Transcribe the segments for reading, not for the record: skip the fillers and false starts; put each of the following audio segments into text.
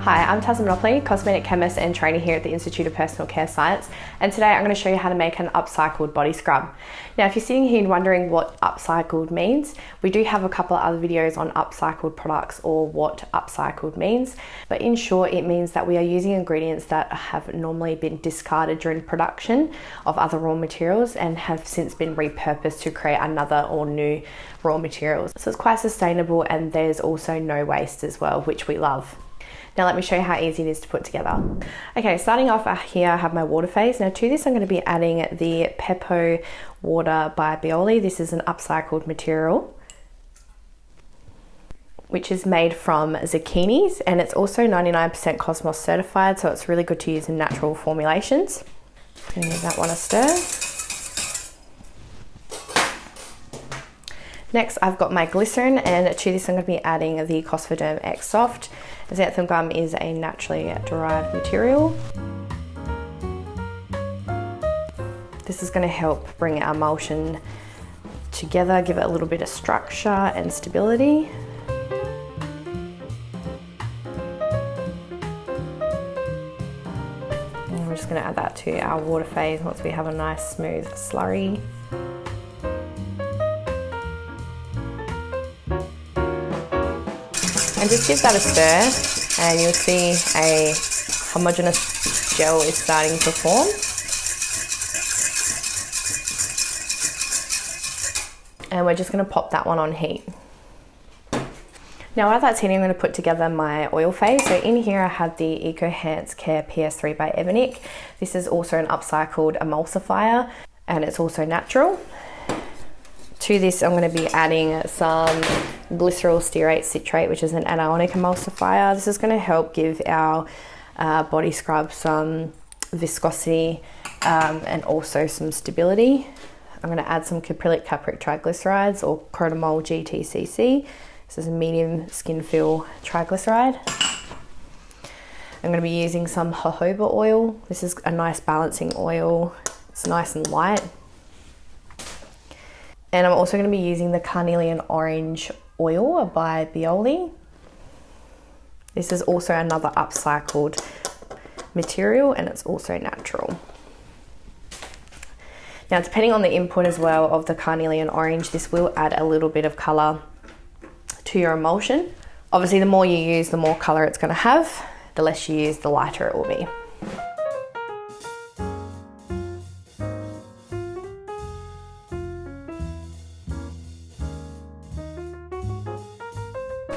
Hi, I'm Taz Monopoly, cosmetic chemist and trainer here at the Institute of Personal Care Science, and today I'm going to show you how to make an upcycled body scrub. Now, if you're sitting here wondering what upcycled means, we do have a couple of other videos on upcycled products or what upcycled means, but in short, it means that we are using ingredients that have normally been discarded during production of other raw materials and have since been repurposed to create another or new raw materials. So it's quite sustainable, and there's also no waste as well, which we love. Now let me show you how easy it is to put together. Okay, starting off here I have my water phase. Now to this I'm going to be adding the Pepo water by Bioli. This is an upcycled material which is made from zucchinis, and it's also 99% Cosmos certified, so it's really good to use in natural formulations. I'm going to give that one a stir. Next, I've got my glycerin, and to this I'm going to be adding the Cosmoderm X Soft. Xanthan gum is a naturally derived material. This is going to help bring our emulsion together, give it a little bit of structure and stability. And we're just going to add that to our water phase once we have a nice smooth slurry. And just give that a stir and you'll see a homogeneous gel is starting to form. And we're just going to pop that one on heat. Now while that's heating, I'm going to put together my oil phase. So in here I have the EcoHance Care PS3 by Evonik. This is also an upcycled emulsifier and it's also natural. To this, I'm going to be adding some glyceryl stearate citrate, which is an anionic emulsifier. This is going to help give our body scrub some viscosity and also some stability. I'm going to add some caprylic capric triglycerides or Crotamol GTCC. This is a medium skin feel triglyceride. I'm going to be using some jojoba oil. This is a nice balancing oil. It's nice and light. And I'm also going to be using the Carnelian Orange oil by Bioli. This is also another upcycled material and it's also natural. Now, depending on the input as well of the Carnelian Orange, this will add a little bit of colour to your emulsion. Obviously, the more you use, the more colour it's going to have. The less you use, the lighter it will be.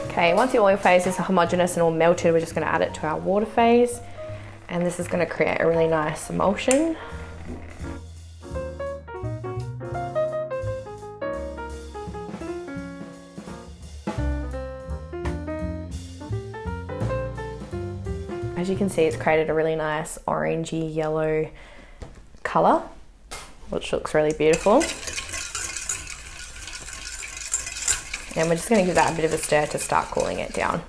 Okay, once the oil phase is homogeneous and all melted, we're just going to add it to our water phase, and this is going to create a really nice emulsion. As you can see, it's created a really nice orangey yellow colour, which looks really beautiful. And we're just going to give that a bit of a stir to start cooling it down.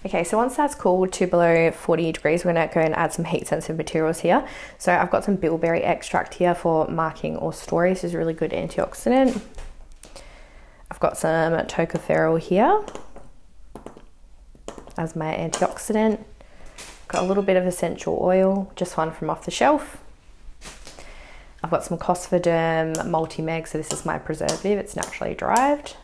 Okay, so once that's cooled to below 40 degrees, we're going to go and add some heat sensitive materials here. So I've got some bilberry extract here for marking or stories. This is a really good antioxidant. I've got some tocopherol here as my antioxidant. Got a little bit of essential oil, just one from off the shelf. I've got some Cosmoderm Multi-Meg, so this is my preservative, it's naturally derived.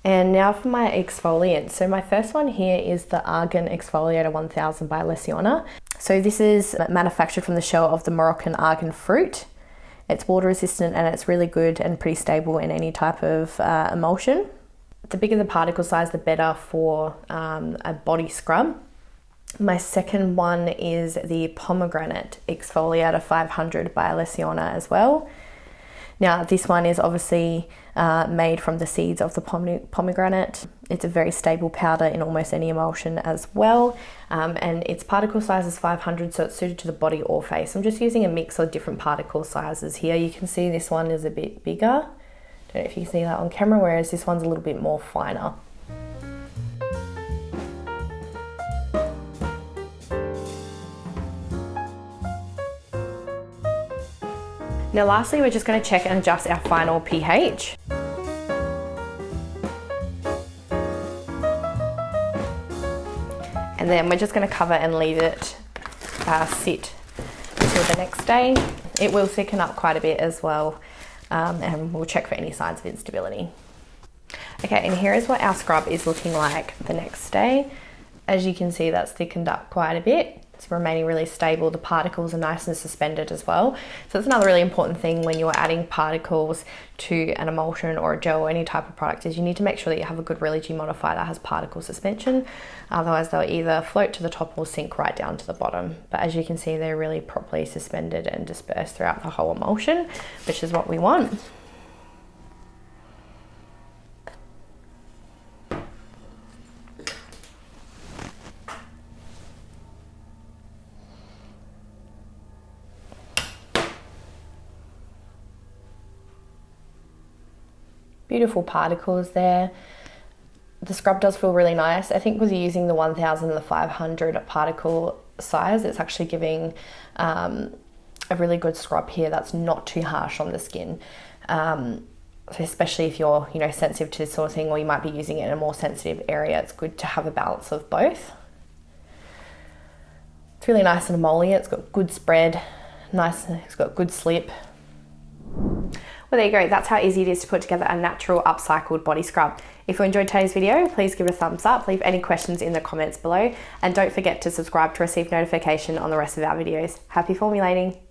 And now for my exfoliant. So my first one here is the Argan Exfoliator 1000 by Lesiona. So this is manufactured from the shell of the Moroccan argan fruit. It's water resistant and it's really good and pretty stable in any type of emulsion. The bigger the particle size, the better for a body scrub. My second one is the Pomegranate Exfoliator 500 by Lesiona as well. Now this one is obviously made from the seeds of the pomegranate. It's a very stable powder in almost any emulsion as well, and its particle size is 500, so it's suited to the body or face. I'm just using a mix of different particle sizes here. You can see this one is a bit bigger. Don't know if you can see that on camera, whereas this one's a little bit more finer. Now lastly, we're just going to check and adjust our final pH. And then we're just going to cover and leave it sit until the next day. It will thicken up quite a bit as well, and we'll check for any signs of instability. Okay, and here is what our scrub is looking like the next day. As you can see, that's thickened up quite a bit. It's remaining really stable. The particles are nice and suspended as well. So that's another really important thing when you're adding particles to an emulsion or a gel or any type of product, is you need to make sure that you have a good rheology modifier that has particle suspension. Otherwise they'll either float to the top or sink right down to the bottom. But as you can see, they're really properly suspended and dispersed throughout the whole emulsion, which is what we want. Beautiful particles there. The scrub does feel really nice. I think with using the 1000 and the 500 particle size, it's actually giving a really good scrub here that's not too harsh on the skin. So especially if you're, you know, sensitive to this sort of thing, or you might be using it in a more sensitive area, it's good to have a balance of both. It's really nice and emollient. It's got good spread, nice. It's got good slip. Well, there you go. That's how easy it is to put together a natural upcycled body scrub. If you enjoyed today's video, please give it a thumbs up, leave any questions in the comments below, and don't forget to subscribe to receive notification on the rest of our videos. Happy formulating!